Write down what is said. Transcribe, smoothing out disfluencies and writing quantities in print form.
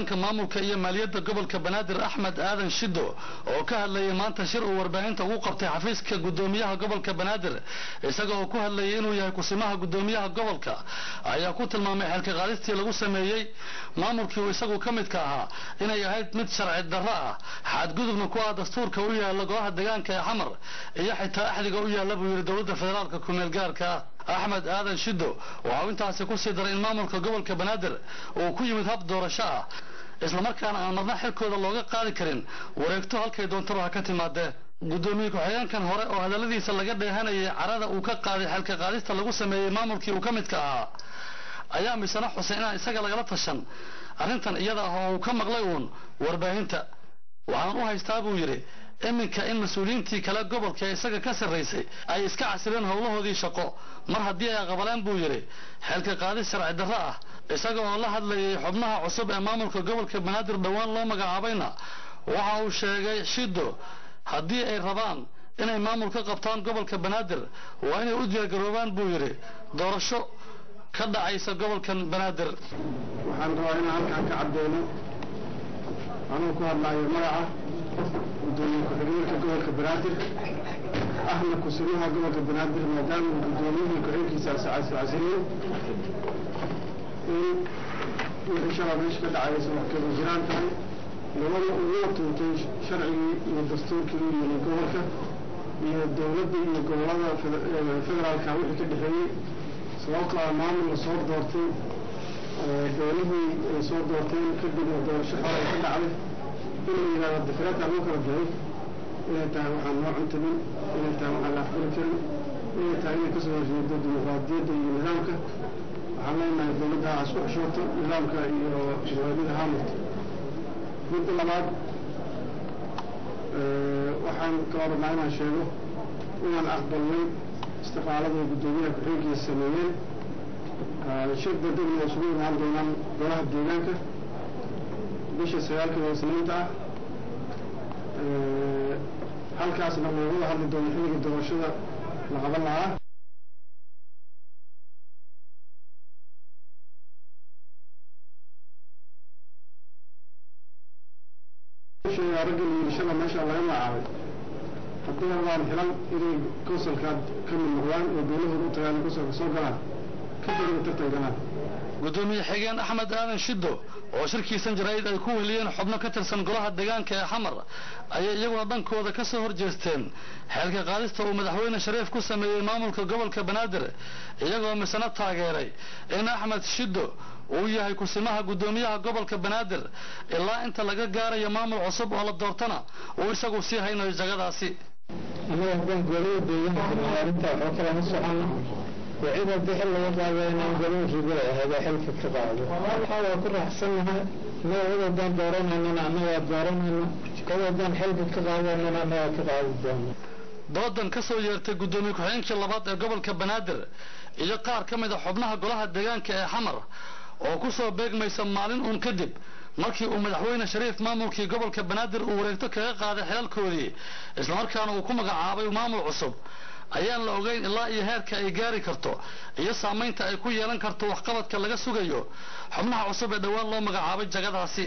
maamulka iyo maaliyadda gobolka Banaadir Axmed Aadan Shido oo ka hadlayay maanta shir uu warbaahinta ugu qabtay xafiiska gudoomiyaha gobolka Banaadir isagoo ku hadlayay inuu yahay kusimaha gudoomiyaha gobolka ayaa ku tilmaamay xilka qaadistii lagu sameeyay maamulkii uu isagu ka mid ka ahaa inay ahayd mid sharci darro ah xadgudubna ku ah dastuurka u yaala golaha deegaanka ee Xamar iyo xitaa axdiga u yaala buu yiri dawladda federaalka ku meel gaarka Axmed Aadan Shido waxa intaasi ku sii daray in maamulka gobolka Banaadir uu ku yimid hab doorasho ah isla markaana aan marna xilkooda looga qaadi karin wareegto halkay doontaba ka timaadee gudoomiye ku-xigeenkan hore oo hadaladiisa laga dheehanayay carada uu ka qaaday xilka qaadista lagu sameeyay maamulkii uu ka mid ka ahaa ayaa misana xuseen in isaga lagala tashan arrintan iyada oo uu ka maqlay warbaahinta waxaan u haystaa buu yiri iminka in mas'uuliyiintii kala gobolka isaga ka sareysay ay iska casireen howlahoodii shaqo mar haddii ay qabalaan buu yiri xilka qaadis sharci darro ah isaga oo la hadlayay xubnaha cusub ee maamulka gobolka Banaadir dhawaan loo magacaabayna waxa uu sheegay Shido haddii ay rabaan inay maamul ka qabtaan gobolka Banaadir waa inay u diyaargaroobaan buu yiri doorasho ka dhacaysa gobolka Banaadir waxaan rabaa inaan halkaan ka cadeyno anuu ku hadlayo magaca gudoomiye ku-xigeenka gobolka Banaadir ahna kusimaha gobolka Banaadir maadaama gudoomiyaha ku-xigeenkiisa casiriyay in shala meesha ka dhacaysa wax kala jiraan tahay labada ugu tuntay sharcigii iyo dastuurkii iyo gobolka iyo dawladda iyo gobolada federaalka wixii ka dhexeeyay sababtoo ah maamul la soo doortay dowladii ay soo doorteen kadib doorasho xor ka dhacday in la yiraahdo difraad aan kala baxay inay tahay waxaan noo cuntamin inay tahay waxaan la aqbali karin inay tahay inay kasoo horjeedo dimuqraadiyadda iyo nidaamka waxaan leenahay dowladda ha isku xishooto nidaamka iyo shaqooyinka haamurta midda labaad waxaan ka rabnaa inaan sheego inaan aqbalnay istiqaalada gudoomiyaha ku-xigeenkiisa sameeyeen shir degdeg ah isugu imaan doonaan golaha deegaanka bisha 9 Isniinta halkaasna looga hadli doono xilliga doorashada la qaban lahaa raggan wiilashada meesha laga magacaabay haddii aan xilan inay konsulka ka mid noqdaan oo dowladda u tagaan konsulka soo galaan ka dib tartan galaan gudoomiye xigeen Axmed Aadan Shido oo shirkiisan jaraa'id ay ku weliyeen xubno ka tirsan golaha deegaanka ee Xamar ayay iyaguna dhankooda ka soo horjeesteen xilka qaadista uu madaxweyne Shariif ku sameeyay maamulka gobolka Banaadir iyagoo misana taageeray in Axmed Shido uu yahay kusimaha gudoomiyaha gobolka Banaadir ilaa inta laga gaarayo maamul cusub oo la doortana uu isagu sii haynayo jagadaasi anaga golaha deegaanka maalinta oo kala socon وإذا بحل وضع بين الجنوب جبل هذا حلف الكبار حاول كل حسنها ما هو دان دورنا أننا ما دورنا كذا دان حلف الكبار أننا ما كبار الدم ضدن كسر يرتقي قدومي كحين كل بعض قبل كبنادر إذا قار كم إذا حبناها قلها الدجان كحمر وكسر بيج ما يسمعلن كذب markii uu madaxweyne Shariif maamulkii gobolka Banaadir uu wareegto kaga qaaday xilkoodii isla markaana uu ku magacaabay maamul cusub ayaan la ogeyn ilaa iyo heerka ay gaari karto iyo saameynta ay ku yeelan karto waxqabadka laga sugayo xubnaha cusub ee dhawaan loo magacaabay jagadaasi